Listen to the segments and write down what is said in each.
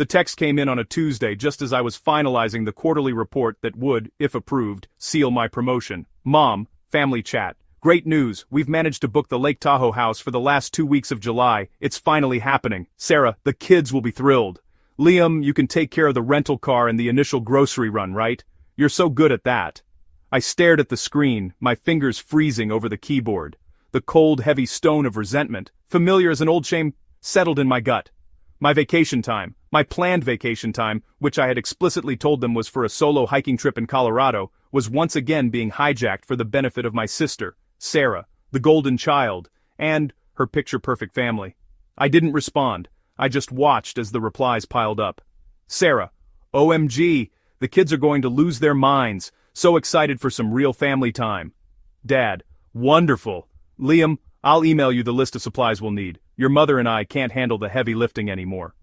The text came in on a Tuesday just as I was finalizing the quarterly report that would, if approved, seal my promotion. Mom, family chat. Great news, we've managed to book the Lake Tahoe house for the last 2 weeks of July. It's finally happening. Sarah, the kids will be thrilled. Liam, you can take care of the rental car and the initial grocery run, right? You're so good at that. I stared at the screen, my fingers freezing over the keyboard. The cold, heavy stone of resentment, familiar as an old shame, settled in my gut. My vacation time, my planned vacation time, which I had explicitly told them was for a solo hiking trip in Colorado, was once again being hijacked for the benefit of my sister, Sarah, the golden child, and her picture-perfect family. I didn't respond. I just watched as the replies piled up. Sarah, OMG, the kids are going to lose their minds, so excited for some real family time. Dad, wonderful. Liam, I'll email you the list of supplies we'll need. Your mother and I can't handle the heavy lifting anymore.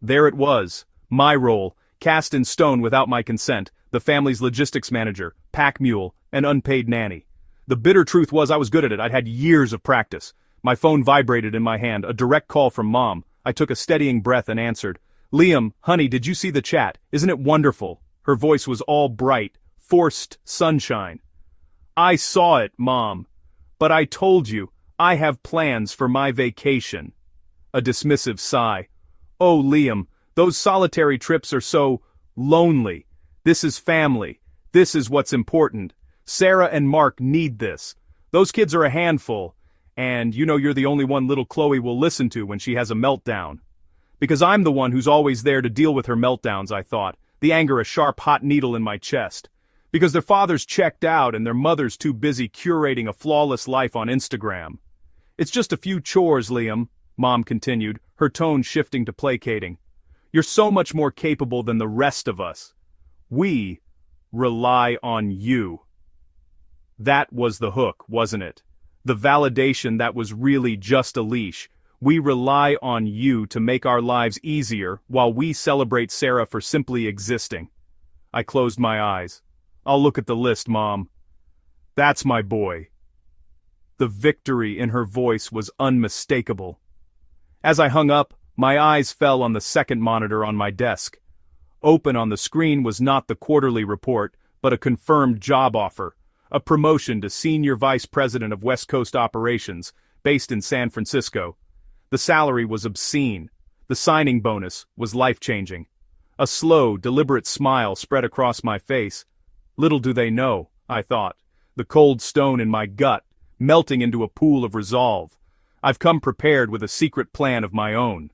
There it was, my role, cast in stone without my consent, the family's logistics manager, pack mule, and unpaid nanny. The bitter truth was I was good at it. I'd had years of practice. My phone vibrated in my hand, a direct call from Mom. I took a steadying breath and answered. Liam, honey, did you see the chat? Isn't it wonderful? Her voice was all bright, forced sunshine. I saw it, Mom. But I told you, I have plans for my vacation. A dismissive sigh. Oh, Liam, those solitary trips are so lonely. This is family. This is what's important. Sarah and Mark need this. Those kids are a handful, and you know you're the only one little Chloe will listen to when she has a meltdown. Because I'm the one who's always there to deal with her meltdowns, I thought, the anger a sharp hot needle in my chest. Because their father's checked out and their mother's too busy curating a flawless life on Instagram. It's just a few chores, Liam, Mom continued, her tone shifting to placating. You're so much more capable than the rest of us. We rely on you. That was the hook, wasn't it? The validation that was really just a leash. We rely on you to make our lives easier while we celebrate Sarah for simply existing. I closed my eyes. I'll look at the list, Mom. That's my boy. The victory in her voice was unmistakable. As I hung up, my eyes fell on the second monitor on my desk. Open on the screen was not the quarterly report, but a confirmed job offer. A promotion to Senior Vice President of West Coast Operations, based in San Francisco. The salary was obscene. The signing bonus was life-changing. A slow, deliberate smile spread across my face. Little do they know, I thought, the cold stone in my gut, melting into a pool of resolve. I've come prepared with a secret plan of my own.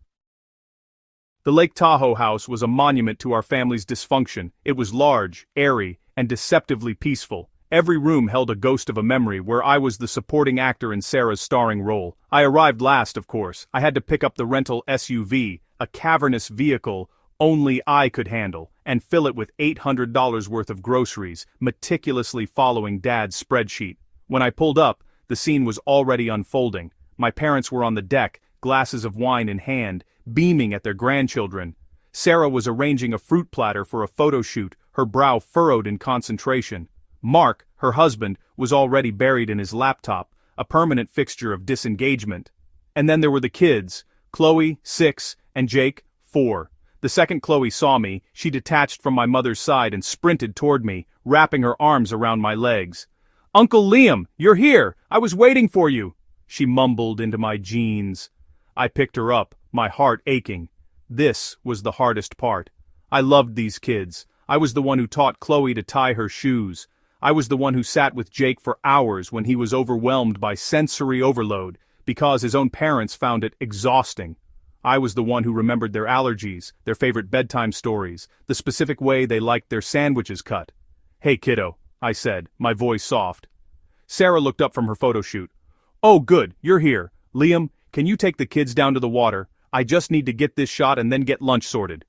The Lake Tahoe house was a monument to our family's dysfunction. It was large, airy, and deceptively peaceful. Every room held a ghost of a memory where I was the supporting actor in Sarah's starring role. I arrived last, of course. I had to pick up the rental SUV, a cavernous vehicle only I could handle, and fill it with $800 worth of groceries, meticulously following Dad's spreadsheet. When I pulled up, the scene was already unfolding. My parents were on the deck, glasses of wine in hand, beaming at their grandchildren. Sarah was arranging a fruit platter for a photo shoot, her brow furrowed in concentration. Mark, her husband, was already buried in his laptop, a permanent fixture of disengagement. And then there were the kids, Chloe, 6, and Jake, 4. The second Chloe saw me, she detached from my mother's side and sprinted toward me, wrapping her arms around my legs. "Uncle Liam, you're here! I was waiting for you!" She mumbled into my jeans. I picked her up, my heart aching. This was the hardest part. I loved these kids. I was the one who taught Chloe to tie her shoes. I was the one who sat with Jake for hours when he was overwhelmed by sensory overload because his own parents found it exhausting. I was the one who remembered their allergies, their favorite bedtime stories, the specific way they liked their sandwiches cut. "Hey kiddo," I said, my voice soft. Sarah looked up from her photo shoot. "Oh good, you're here. Liam, can you take the kids down to the water? I just need to get this shot and then get lunch sorted."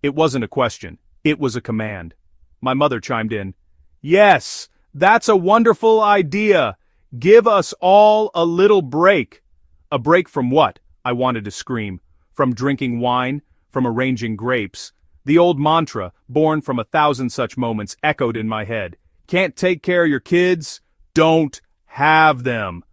It wasn't a question. It was a command. My mother chimed in. "Yes, that's a wonderful idea. Give us all a little break." A break from what? I wanted to scream. From drinking wine? From arranging grapes? The old mantra, born from 1,000 such moments, echoed in my head. Can't take care of your kids? Don't have them.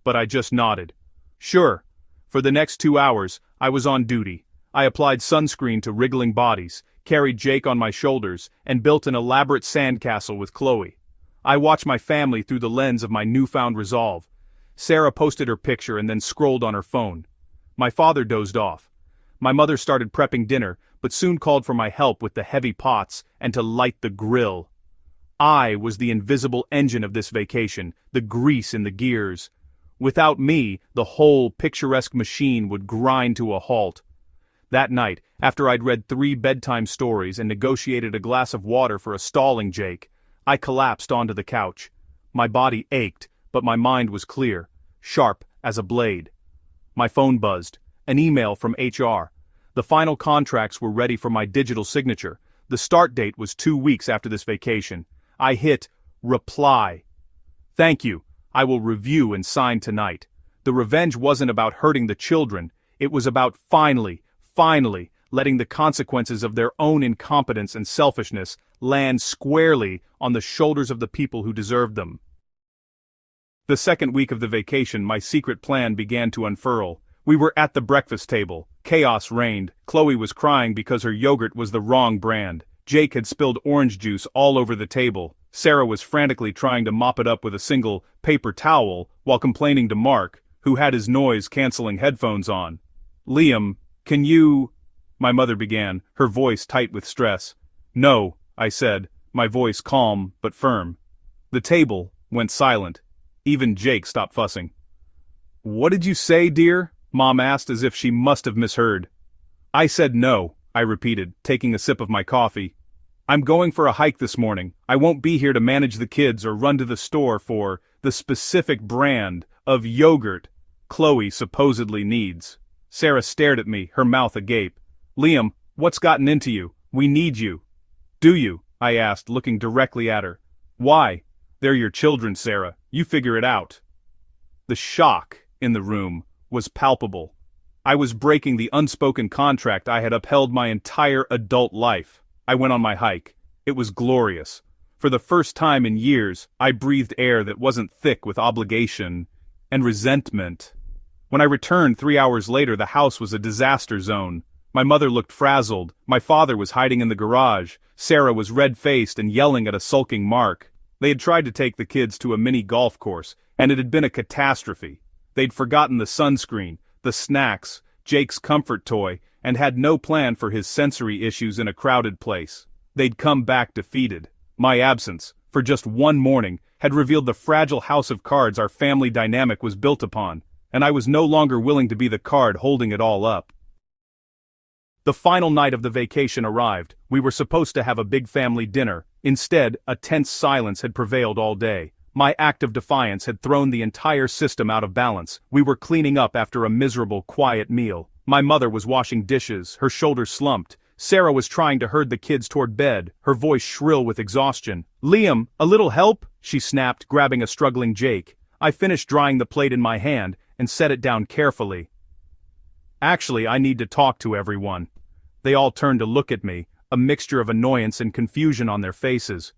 But I just nodded. Sure. For the next 2 hours, I was on duty. I applied sunscreen to wriggling bodies, carried Jake on my shoulders, and built an elaborate sandcastle with Chloe. I watched my family through the lens of my newfound resolve. Sarah posted her picture and then scrolled on her phone. My father dozed off. My mother started prepping dinner, but soon called for my help with the heavy pots and to light the grill. I was the invisible engine of this vacation, the grease in the gears. Without me, the whole picturesque machine would grind to a halt. That night, after I'd read 3 bedtime stories and negotiated a glass of water for a stalling Jake, I collapsed onto the couch. My body ached, but my mind was clear, sharp as a blade. My phone buzzed. An email from HR. The final contracts were ready for my digital signature. The start date was 2 weeks after this vacation. I hit reply. Thank you. I will review and sign tonight. The revenge wasn't about hurting the children. It was about finally letting the consequences of their own incompetence and selfishness land squarely on the shoulders of the people who deserved them. The second week of the vacation, my secret plan began to unfurl. We were at the breakfast table. Chaos reigned. Chloe was crying because her yogurt was the wrong brand. Jake had spilled orange juice all over the table. Sarah was frantically trying to mop it up with a single paper towel while complaining to Mark, who had his noise-canceling headphones on. "Liam, can you—" my mother began, her voice tight with stress. "No," I said, my voice calm but firm. The table went silent. Even Jake stopped fussing. "What did you say, dear?" Mom asked as if she must have misheard. "I said no," I repeated, taking a sip of my coffee. "I'm going for a hike this morning. I won't be here to manage the kids or run to the store for the specific brand of yogurt Chloe supposedly needs." Sarah stared at me, her mouth agape. "Liam, what's gotten into you? We need you." "Do you?" I asked, looking directly at her. "Why?" "They're your children, Sarah. You figure it out." The shock in the room was palpable. I was breaking the unspoken contract I had upheld my entire adult life. I went on my hike. It was glorious. For the first time in years, I breathed air that wasn't thick with obligation and resentment. When I returned 3 hours later, the house was a disaster zone. My mother looked frazzled. My father was hiding in the garage. Sarah was red-faced and yelling at a sulking Mark. They had tried to take the kids to a mini golf course, and it had been a catastrophe. They'd forgotten the sunscreen, the snacks, Jake's comfort toy, and had no plan for his sensory issues in a crowded place. They'd come back defeated. My absence, for just one morning, had revealed the fragile house of cards our family dynamic was built upon, and I was no longer willing to be the card holding it all up. The final night of the vacation arrived. We were supposed to have a big family dinner. Instead, a tense silence had prevailed all day. My act of defiance had thrown the entire system out of balance. We were cleaning up after a miserable, quiet meal. My mother was washing dishes, her shoulders slumped. Sarah was trying to herd the kids toward bed, her voice shrill with exhaustion. "Liam, a little help?" she snapped, grabbing a struggling Jake. I finished drying the plate in my hand and set it down carefully. "Actually, I need to talk to everyone." They all turned to look at me, a mixture of annoyance and confusion on their faces.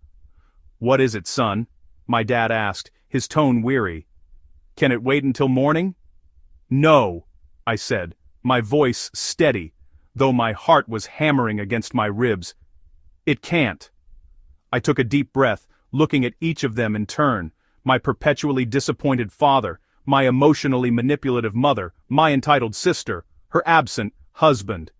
"What is it, son?" my dad asked, his tone weary. "Can it wait until morning?" "No," I said, my voice steady, though my heart was hammering against my ribs. "It can't." I took a deep breath, looking at each of them in turn, my perpetually disappointed father, my emotionally manipulative mother, my entitled sister, her absent husband.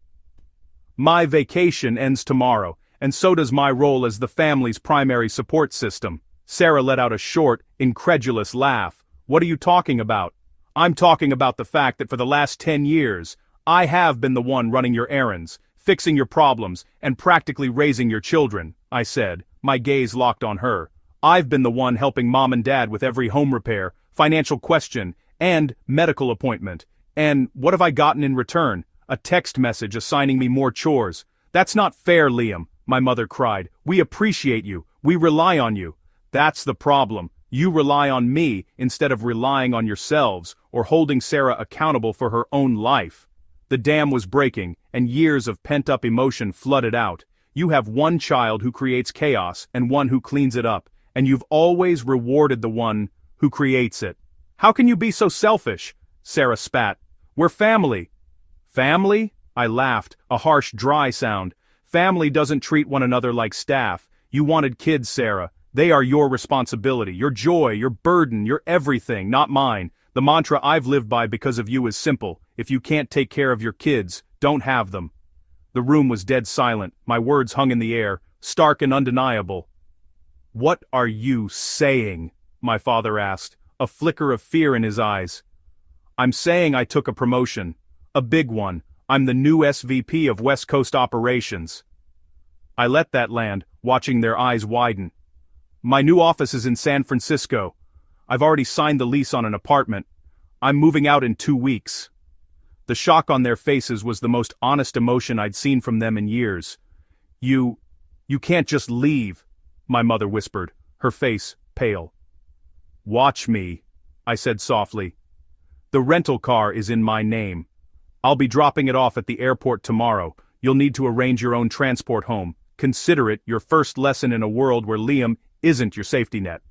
"My vacation ends tomorrow, and so does my role as the family's primary support system." Sarah let out a short, incredulous laugh. "What are you talking about?" "I'm talking about the fact that for the last 10 years, I have been the one running your errands, fixing your problems, and practically raising your children," I said, my gaze locked on her. "I've been the one helping mom and dad with every home repair, financial question, and medical appointment. And what have I gotten in return? A text message assigning me more chores. That's not fair, Liam," my mother cried. "We appreciate you. We rely on you." "That's the problem. You rely on me instead of relying on yourselves or holding Sarah accountable for her own life." The dam was breaking, and years of pent-up emotion flooded out. You have one child who creates chaos and one who cleans it up, and you've always rewarded the one who creates it. "How can you be so selfish?" Sarah spat. "We're family." "Family?" I laughed, a harsh, dry sound. Family doesn't treat one another like staff. You wanted kids, Sarah. They are your responsibility, your joy, your burden, your everything, not mine. The mantra I've lived by because of you is simple. If you can't take care of your kids, don't have them. The room was dead silent, my words hung in the air, stark and undeniable. What are you saying? My father asked, a flicker of fear in his eyes. I'm saying I took a promotion. A big one. I'm the new SVP of West Coast Operations. I let that land, watching their eyes widen. My new office is in San Francisco. I've already signed the lease on an apartment. I'm moving out in 2 weeks. The shock on their faces was the most honest emotion I'd seen from them in years. You can't just leave, my mother whispered, her face pale. Watch me, I said softly. The rental car is in my name. I'll be dropping it off at the airport tomorrow. You'll need to arrange your own transport home. Consider it your first lesson in a world where Liam isn't your safety net.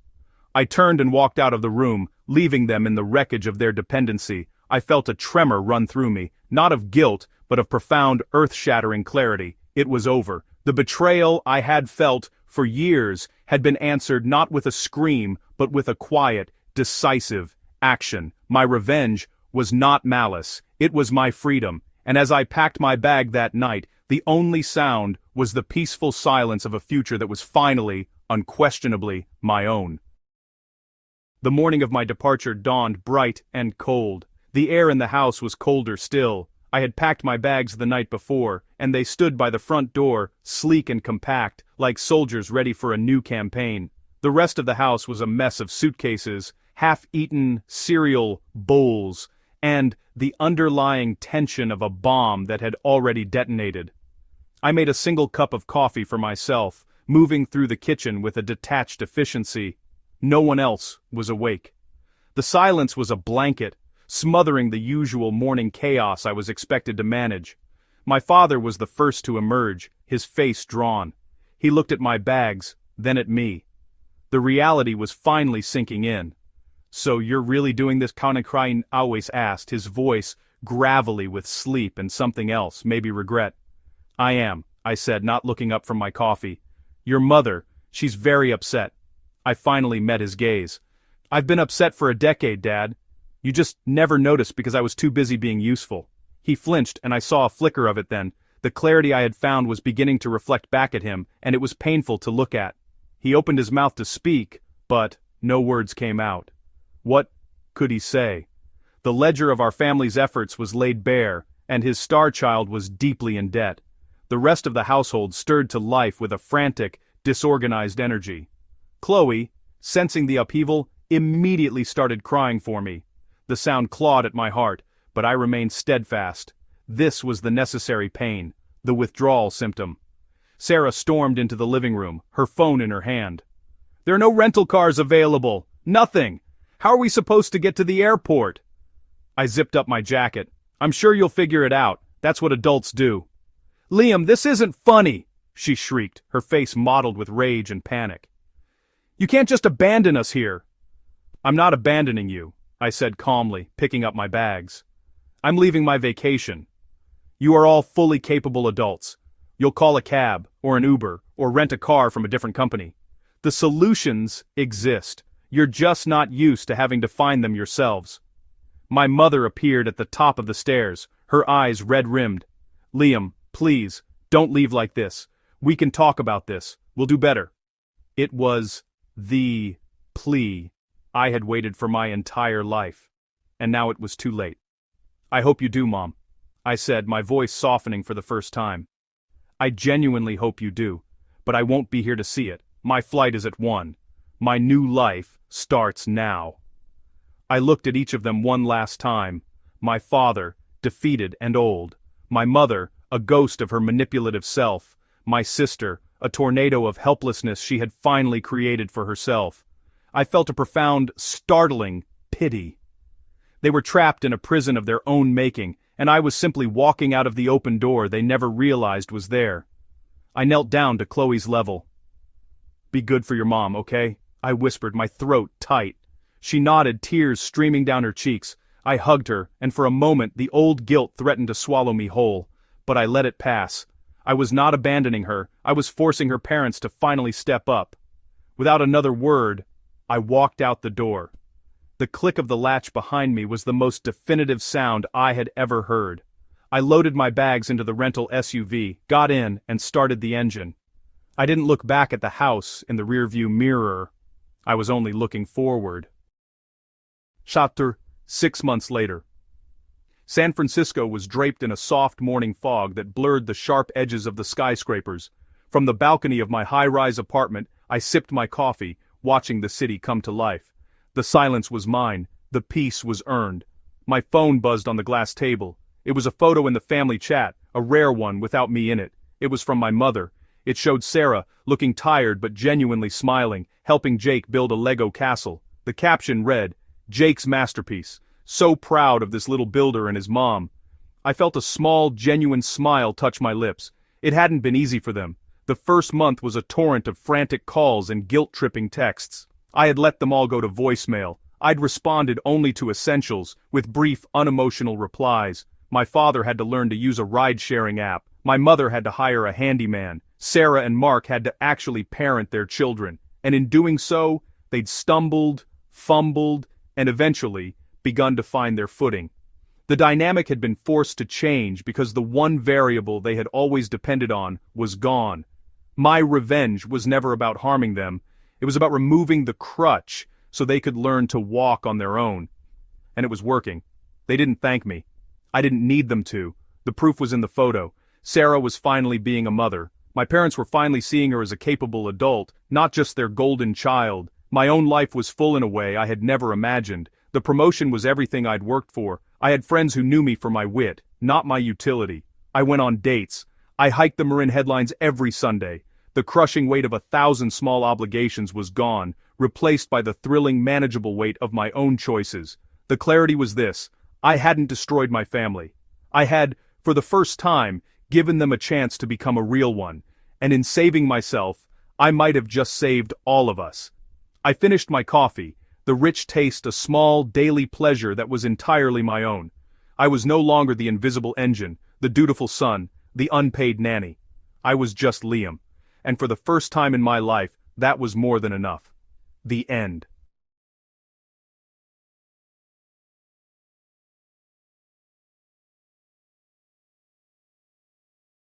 I turned and walked out of the room, leaving them in the wreckage of their dependency. I felt a tremor run through me, not of guilt, but of profound, earth-shattering clarity. It was over. The betrayal I had felt for years had been answered not with a scream, but with a quiet, decisive action. My revenge was not malice. It was my freedom, and as I packed my bag that night, the only sound was the peaceful silence of a future that was finally, unquestionably, my own. The morning of my departure dawned bright and cold. The air in the house was colder still. I had packed my bags the night before, and they stood by the front door, sleek and compact, like soldiers ready for a new campaign. The rest of the house was a mess of suitcases, half-eaten cereal bowls, and the underlying tension of a bomb that had already detonated. I made a single cup of coffee for myself, moving through the kitchen with a detached efficiency. No one else was awake. The silence was a blanket, smothering the usual morning chaos I was expected to manage. My father was the first to emerge, his face drawn. He looked at my bags, then at me. The reality was finally sinking in. So you're really doing this, Crying always asked, his voice gravelly with sleep and something else, maybe regret. I am, I said, not looking up from my coffee. Your mother, she's very upset. I finally met his gaze. I've been upset for a decade, Dad. You just never noticed because I was too busy being useful. He flinched, and I saw a flicker of it then. The clarity I had found was beginning to reflect back at him, and it was painful to look at. He opened his mouth to speak, but no words came out. What could he say? The ledger of our family's efforts was laid bare, and his star child was deeply in debt. The rest of the household stirred to life with a frantic, disorganized energy. Chloe, sensing the upheaval, immediately started crying for me. The sound clawed at my heart, but I remained steadfast. This was the necessary pain, the withdrawal symptom. Sarah stormed into the living room, her phone in her hand. There are no rental cars available. Nothing. How are we supposed to get to the airport? I zipped up my jacket. I'm sure you'll figure it out. That's what adults do. Liam, this isn't funny, she shrieked, her face mottled with rage and panic. You can't just abandon us here. I'm not abandoning you, I said calmly, picking up my bags. I'm leaving my vacation. You are all fully capable adults. You'll call a cab, or an Uber, or rent a car from a different company. The solutions exist. You're just not used to having to find them yourselves. My mother appeared at the top of the stairs, her eyes red-rimmed. Liam, please, don't leave like this. We can talk about this. We'll do better. It was the plea I had waited for my entire life. And now it was too late. I hope you do, Mom, I said, my voice softening for the first time. I genuinely hope you do, but I won't be here to see it. My flight is at 1. My new life starts now. I looked at each of them one last time. My father, defeated and old. My mother, a ghost of her manipulative self. My sister, a tornado of helplessness she had finally created for herself. I felt a profound, startling pity. They were trapped in a prison of their own making, and I was simply walking out of the open door they never realized was there. I knelt down to Chloe's level. Be good for your mom, okay? I whispered, my throat tight. She nodded, tears streaming down her cheeks. I hugged her, and for a moment the old guilt threatened to swallow me whole. but I let it pass. I was not abandoning her, I was forcing her parents to finally step up. Without another word, I walked out the door. The click of the latch behind me was the most definitive sound I had ever heard. I loaded my bags into the rental SUV, got in, and started the engine. I didn't look back at the house in the rearview mirror. I was only looking forward. Chapter 6 months later. San Francisco was draped in a soft morning fog that blurred the sharp edges of the skyscrapers. From the balcony of my high-rise apartment, I sipped my coffee, watching the city come to life. The silence was mine, the peace was earned. My phone buzzed on the glass table. It was a photo in the family chat, a rare one without me in it. It was from my mother. It showed Sarah, looking tired but genuinely smiling, helping Jake build a Lego castle. The caption read, "Jake's masterpiece. So proud of this little builder and his mom." I felt a small, genuine smile touch my lips. It hadn't been easy for them. The first month was a torrent of frantic calls and guilt-tripping texts. I had let them all go to voicemail. I'd responded only to essentials, with brief, unemotional replies. My father had to learn to use a ride-sharing app. My mother had to hire a handyman. Sarah and Mark had to actually parent their children. And in doing so, they'd stumbled, fumbled, and eventually begun to find their footing. The dynamic had been forced to change because the one variable they had always depended on was gone. My revenge was never about harming them. It was about removing the crutch so they could learn to walk on their own. And it was working. They didn't thank me. I didn't need them to. The proof was in the photo. Sarah was finally being a mother. My parents were finally seeing her as a capable adult, not just their golden child. My own life was full in a way I had never imagined. The promotion was everything I'd worked for. I had friends who knew me for my wit, not my utility. I went on dates. I hiked the Marin headlines every Sunday. The crushing weight of 1,000 small obligations was gone, replaced by the thrilling, manageable weight of my own choices. The clarity was this: I hadn't destroyed my family. I had, for the first time, given them a chance to become a real one. And in saving myself, I might have just saved all of us. I finished my coffee, the rich taste a small, daily pleasure that was entirely my own. I was no longer the invisible engine, the dutiful son, the unpaid nanny. I was just Liam. And for the first time in my life, that was more than enough. The end.